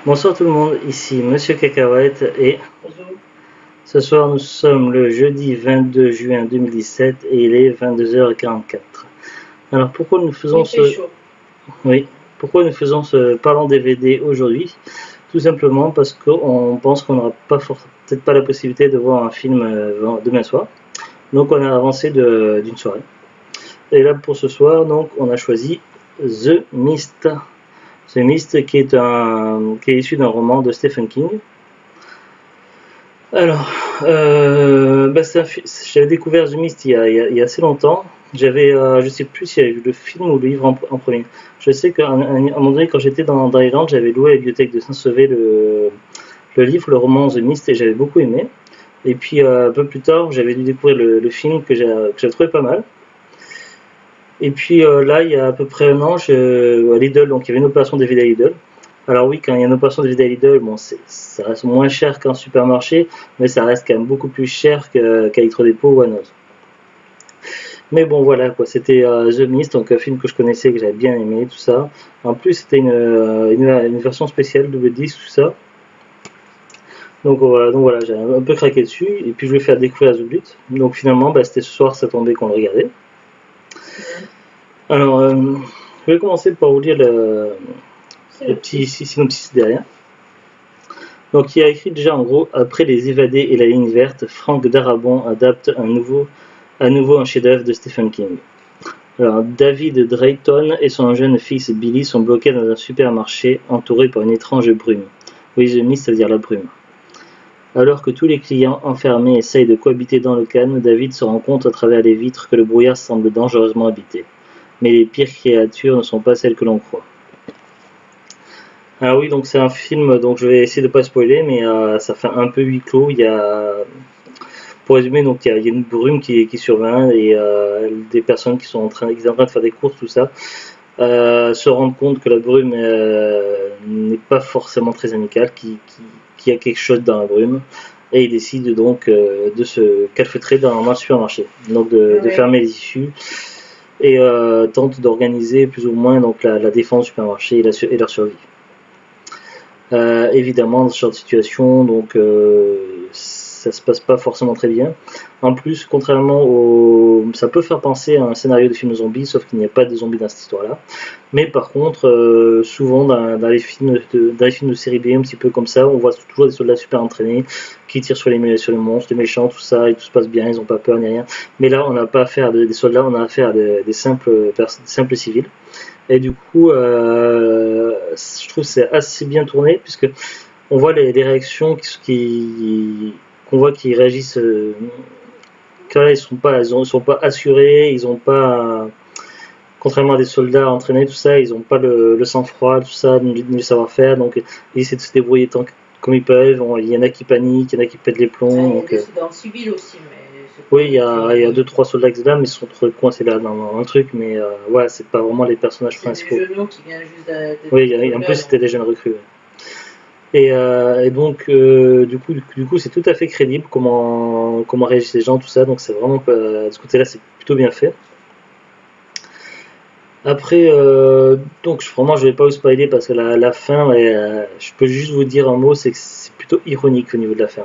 Bonsoir tout le monde, ici Monsieur Cacahuète et Bonjour. ce soir nous sommes le jeudi 22 juin 2017 et il est 22h44. Alors pourquoi nous faisons ce parlant DVD aujourd'hui? Tout simplement parce qu'on pense qu'on n'aura peut-être pas la possibilité de voir un film demain soir. Donc on a avancé d'une soirée. Et là pour ce soir, donc on a choisi The Mist. The Mist qui est issu d'un roman de Stephen King. Alors, j'avais découvert The Mist il y a assez longtemps. Je sais plus s'il y avait vu le film ou le livre en premier. Je sais qu'à un moment donné, quand j'étais dans l'Irlande, j'avais loué à la bibliothèque de Saint-Sauvé le livre, le roman The Mist, et j'avais beaucoup aimé. Et puis un peu plus tard, j'avais dû découvrir le film que j'ai trouvé pas mal. Et puis là, il y a à peu près un an, à Lidl, donc il y avait une opération DVD à Lidl. Alors oui, quand il y a une opération DVD à Lidl, bon, ça reste moins cher qu'un supermarché, mais ça reste quand même beaucoup plus cher qu'à Electrodépôt ou à Noz. Mais bon, voilà quoi, c'était The Mist, donc un film que je connaissais, que j'avais bien aimé, tout ça. En plus, c'était une version spéciale, double disque, tout ça. Donc voilà, j'ai un peu craqué dessus, et puis je voulais faire découvrir à Zublut. Donc finalement, c'était ce soir, ça tombait qu'on le regardait. Alors, je vais commencer par vous lire le petit synopsis derrière. Donc, il a écrit déjà en gros, après Les Évadés et la ligne verte, Frank Darabont adapte à nouveau un chef-d'œuvre de Stephen King. Alors, David Drayton et son jeune fils Billy sont bloqués dans un supermarché entouré par une étrange brume. Oui, The Mist, ça veut dire la brume. Alors que tous les clients enfermés essayent de cohabiter dans le calme, David se rend compte à travers les vitres que le brouillard semble dangereusement habité. Mais les pires créatures ne sont pas celles que l'on croit. Ah oui, donc c'est un film, donc je vais essayer de pas spoiler, mais ça fait un peu huis clos. Pour résumer, donc il y a une brume qui survient et des personnes qui sont en train de faire des courses, tout ça, se rendent compte que la brume n'est pas forcément très amicale, qu'il y a quelque chose dans la brume, et ils décident donc de se calfeutrer dans un supermarché, donc de fermer les issues. Et tentent d'organiser plus ou moins donc la défense du supermarché et leur survie. Évidemment, dans ce genre de situation, donc ça se passe pas forcément très bien. En plus, contrairement ça peut faire penser à un scénario de film zombie, sauf qu'il n'y a pas de zombies dans cette histoire-là. Mais par contre, souvent dans les films de série B, un petit peu comme ça, on voit toujours des soldats super entraînés qui tirent sur les monstres, les méchants, tout ça, et tout se passe bien, ils n'ont pas peur ni rien. Mais là, on n'a pas affaire à des soldats, on a affaire à des simples civils. Et du coup, je trouve que c'est assez bien tourné, puisque on voit les réactions qu'on voit qui réagissent. Quand ils sont pas assurés, ils ont pas, contrairement à des soldats entraînés, tout ça, ils n'ont pas le sang-froid, tout ça, ni le savoir-faire, donc ils essaient de se débrouiller comme ils peuvent. Il y en a qui paniquent, il y en a qui pètent les plombs. Il y a des soldats civils aussi, mais oui, il y a 2-3 soldats qui sont là, mais ils sont coincés là dans un truc, mais ouais, c'est pas vraiment les personnages principaux. C'est des jeunes qui viennent juste oui, en plus c'était des jeunes recrues. Et donc, du coup, c'est tout à fait crédible comment réagissent les gens, tout ça, donc c'est vraiment, de ce côté-là, c'est plutôt bien fait. Après, donc vraiment, je vais pas vous spoiler parce que la fin, je peux juste vous dire un mot, c'est que c'est plutôt ironique au niveau de la fin.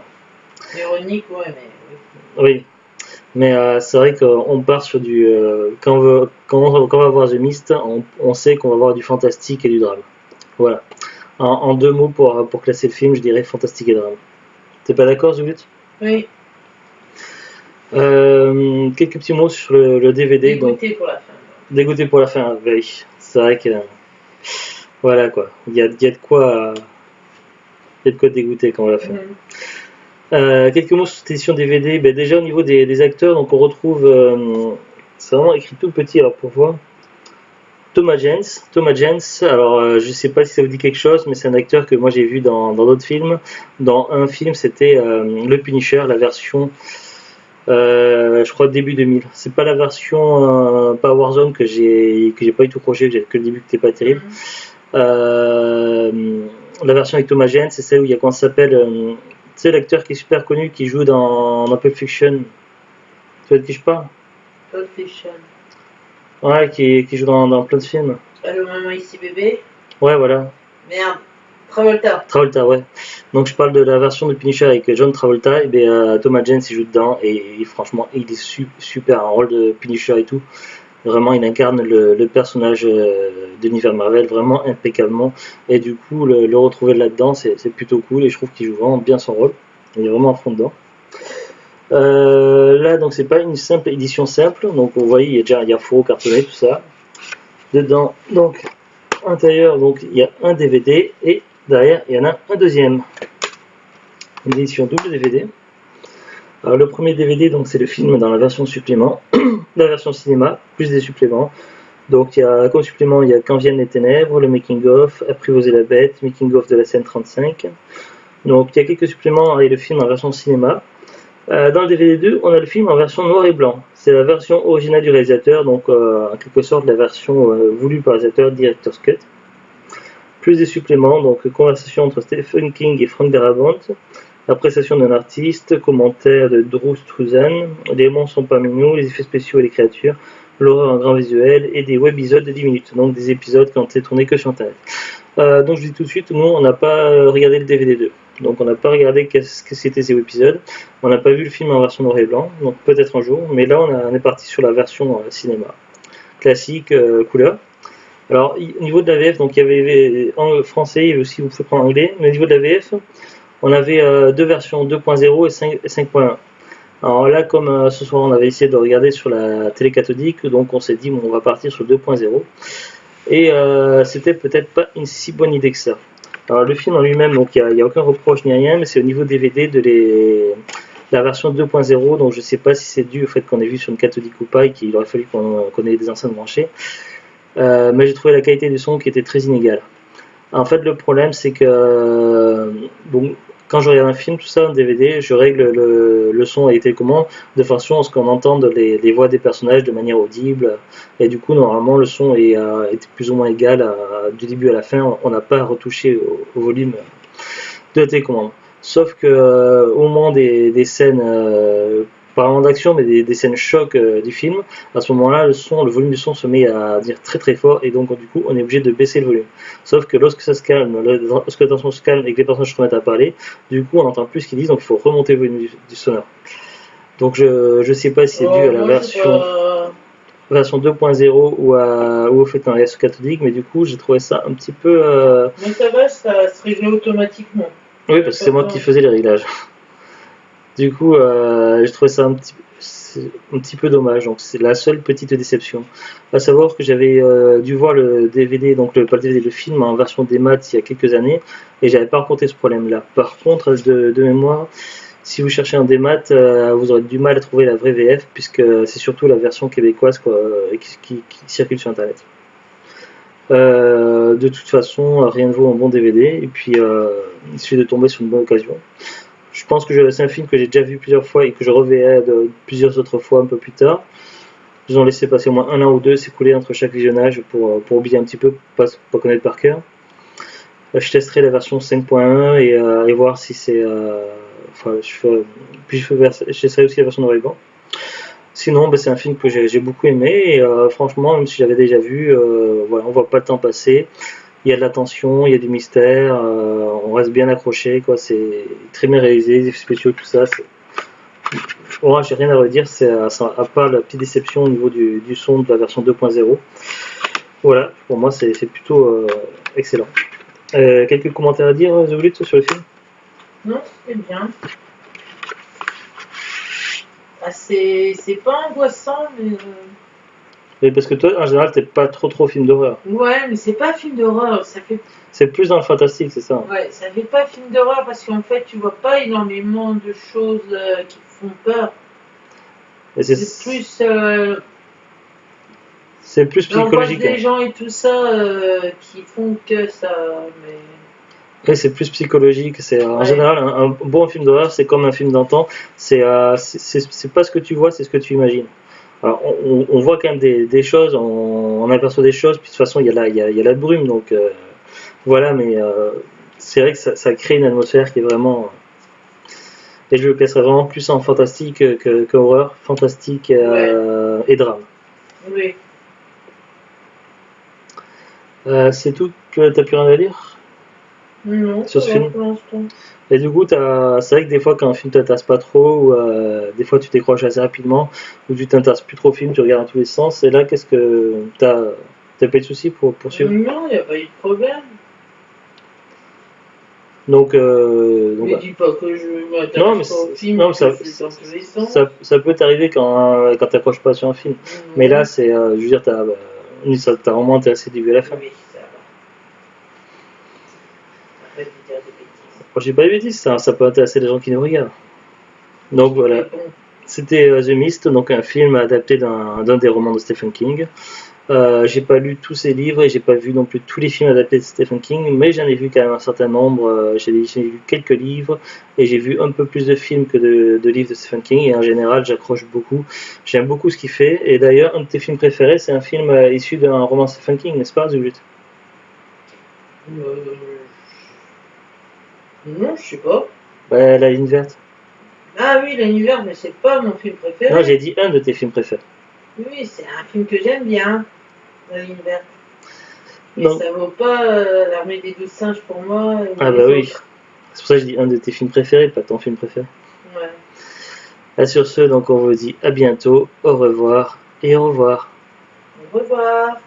Ironique, ouais, mais oui. Mais c'est vrai qu'on part sur du. Quand on va voir The Mist, on sait qu'on va voir du fantastique et du drame. Voilà. En 2 mots pour classer le film, je dirais fantastique et drame. T'es pas d'accord, Zulut? Oui. Quelques petits mots sur le DVD. Dégoûté pour la fin. Dégoûté pour la fin, oui. C'est vrai que. Voilà quoi. Il y a de quoi. Il y a de quoi dégoûter quand on la fait. Quelques mots sur cette édition DVD. Déjà au niveau des acteurs, donc on retrouve, c'est vraiment écrit tout petit, alors pour voir, Thomas Jens, alors je sais pas si ça vous dit quelque chose, mais c'est un acteur que moi j'ai vu dans d'autres films. Dans un film, c'était Le Punisher, la version, je crois début 2000. C'est pas la version, pas Warzone que j'ai pas du tout accroché, que le début qui était pas terrible. La version avec Thomas Jens, c'est celle où il y a, comment ça s'appelle, tu sais, l'acteur qui est super connu, qui joue dans Pulp Fiction. Tu vois de qui je parle? Pulp Fiction. Ouais, qui joue dans plein de films. Le Maman ici bébé. Ouais, voilà. Merde. Travolta, ouais. Donc je parle de la version de Punisher avec John Travolta, et bien Thomas Jane il joue dedans, et franchement il est super, un rôle de Punisher et tout. Vraiment, il incarne le personnage d'univers Marvel vraiment impeccablement. Et du coup, le retrouver là-dedans, c'est plutôt cool. Et je trouve qu'il joue vraiment bien son rôle. Il est vraiment à fond dedans. Là, donc, c'est pas une simple édition simple. Donc, vous voyez, il y a faux, cartonné, tout ça. Dedans, donc, à l'intérieur, donc, il y a un DVD. Et derrière, il y en a un deuxième. Une édition double DVD. Alors, le premier DVD, donc, c'est le film dans la version supplément. La version cinéma, plus des suppléments. Donc, il y a comme supplément, il y a Quand viennent les ténèbres, le making of, Apprivoiser la bête, making of de la scène 35. Donc, il y a quelques suppléments et le film en version cinéma. Dans le DVD 2, on a le film en version noir et blanc. C'est la version originale du réalisateur, donc en quelque sorte la version voulue par le réalisateur, Director's Cut. Plus des suppléments, donc conversation entre Stephen King et Frank Darabont, appréciation d'un artiste, commentaire de Drew Struzan, les monstres sont parmi nous, les effets spéciaux et les créatures, l'horreur en grand visuel et des webisodes de 10 minutes, donc des épisodes qui ont été tournés que sur internet. Donc je dis tout de suite, nous on n'a pas regardé le DVD 2, donc on n'a pas regardé qu'est-ce que c'était ces épisodes, on n'a pas vu le film en version noir et blanc, donc peut-être un jour, mais là on est parti sur la version cinéma, classique, couleur. Alors au niveau de la VF, donc il y avait en français, il y avait aussi, vous pouvez prendre anglais, mais au niveau de la VF, on avait deux versions 2.0 et 5.1. Alors là, comme ce soir on avait essayé de regarder sur la télé cathodique, donc on s'est dit bon, on va partir sur 2.0. Et c'était peut-être pas une si bonne idée que ça. Alors le film en lui-même, donc il n'y a aucun reproche ni rien, mais c'est au niveau DVD de la version 2.0, donc je sais pas si c'est dû au fait qu'on ait vu sur une cathodique ou pas, et qu'il aurait fallu qu'on ait des enceintes branchées. Mais j'ai trouvé la qualité du son qui était très inégale. En fait, le problème, c'est que bon, quand je regarde un film, tout ça, en DVD, je règle le son et les télécommandes de façon à ce qu'on entende les voix des personnages de manière audible. Et du coup, normalement, le son est plus ou moins égal du début à la fin. On n'a pas à retoucher au volume de la télécommande. Sauf que au moment des scènes, pas vraiment d'action, mais des scènes choc du film, à ce moment-là, le volume du son se met à dire très très fort, et donc du coup, on est obligé de baisser le volume. Sauf que lorsque ça se calme, lorsque la tension se calme et que les personnages se remettent à parler, du coup, on n'entend plus ce qu'ils disent, donc il faut remonter le volume du sonore. Donc je sais pas si c'est dû à la version 2.0 ou au fait un réseau cathodique, mais du coup, j'ai trouvé ça un petit peu. Mais ça va, ça se réglait automatiquement. Oui, parce que c'est moi qui faisais les réglages. Du coup, j'ai trouvé ça un petit peu dommage, donc c'est la seule petite déception. À savoir que j'avais dû voir le DVD, donc pas le DVD, le film en version démat il y a quelques années, et j'avais pas rencontré ce problème-là. Par contre, de mémoire, si vous cherchez un démat, vous aurez du mal à trouver la vraie VF, puisque c'est surtout la version québécoise qui circule sur Internet. De toute façon, rien ne vaut un bon DVD, et puis il suffit de tomber sur une bonne occasion. Je pense que c'est un film que j'ai déjà vu plusieurs fois et que je reverrai plusieurs autres fois un peu plus tard. Ils ont laissé passer au moins un an ou deux s'écouler entre chaque visionnage pour oublier un petit peu, pas connaître par cœur. Je testerai la version 5.1 et voir si c'est. Je testerai aussi la version noir et blanc. Sinon, c'est un film que j'ai beaucoup aimé et franchement, même si j'avais déjà vu, voilà, on voit pas le temps passer. Il y a de la tension, il y a du mystère, on reste bien accroché, quoi. C'est très bien réalisé, les effets spéciaux, tout ça. Moi, j'ai rien à redire, c'est à part la petite déception au niveau du son de la version 2.0. Voilà, pour moi, c'est plutôt excellent. Quelques commentaires à dire, The Bullet, sur le film? Non, c'est bien. Ah, c'est pas angoissant, mais. Mais parce que toi, en général, t'es pas trop film d'horreur. Ouais, mais c'est pas un film d'horreur, ça fait. C'est plus dans le fantastique, c'est ça? Ouais, ça fait pas film d'horreur parce qu'en fait, tu vois pas énormément de choses qui font peur. C'est plus. C'est plus psychologique. Des gens et tout ça qui font que ça. Mais... Oui, c'est plus psychologique. En général, un bon film d'horreur, c'est comme un film d'antan. C'est pas ce que tu vois, c'est ce que tu imagines. Alors, on voit quand même des choses, on aperçoit des choses, puis de toute façon, il y a la brume, donc voilà, mais c'est vrai que ça crée une atmosphère qui est vraiment. Et je le classerais vraiment plus en fantastique qu'horreur, fantastique et drame. Oui. C'est tout que t'as plus rien à dire? Non, sur ça ce va film? pour l'instant. Et du coup, c'est vrai que des fois, quand un film t'intéresse pas trop, ou des fois tu décroches assez rapidement, ou tu t'intéresses plus trop au film, tu regardes dans tous les sens, et là, qu'est-ce que t'as pas eu de soucis pour poursuivre? Non, il n'y a pas eu de problème. Donc Mais voilà. dis pas que je Non, mais, m'intéresse pas au film non, et mais que je suis dans tous les sens. ça peut t'arriver quand t'accroches pas sur un film. Mais là, Non. je veux dire, ça t'a vraiment intéressé du début à la fin. Oui, ça va. Arrête de dire des bêtises. Moi, j'ai pas eu de bêtises, ça peut intéresser les gens qui nous regardent. Donc Mais voilà, bon, c'était The Mist, donc un film adapté d'un des romans de Stephen King. J'ai pas lu tous ses livres et j'ai pas vu non plus tous les films adaptés de Stephen King, mais j'en ai vu quand même un certain nombre. J'ai vu quelques livres et j'ai vu un peu plus de films que de livres de Stephen King. Et en général, j'accroche beaucoup. J'aime beaucoup ce qu'il fait. Et d'ailleurs, un de tes films préférés, c'est un film issu d'un roman de Stephen King, n'est-ce pas, Zulut? euh, non, je sais pas. Bah, La Ligne Verte. Ah oui, l'univers, mais c'est pas mon film Non, préféré. j'ai dit un de tes films préférés. Oui, c'est un film que j'aime bien, l'univers. Mais Non. ça vaut pas l'armée des 12 singes pour moi. Ah Les bah oui. autres. C'est pour ça que je dis un de tes films préférés, pas ton film préféré. Ouais. Et sur ce, donc on vous dit à bientôt, au revoir et au revoir. Au revoir.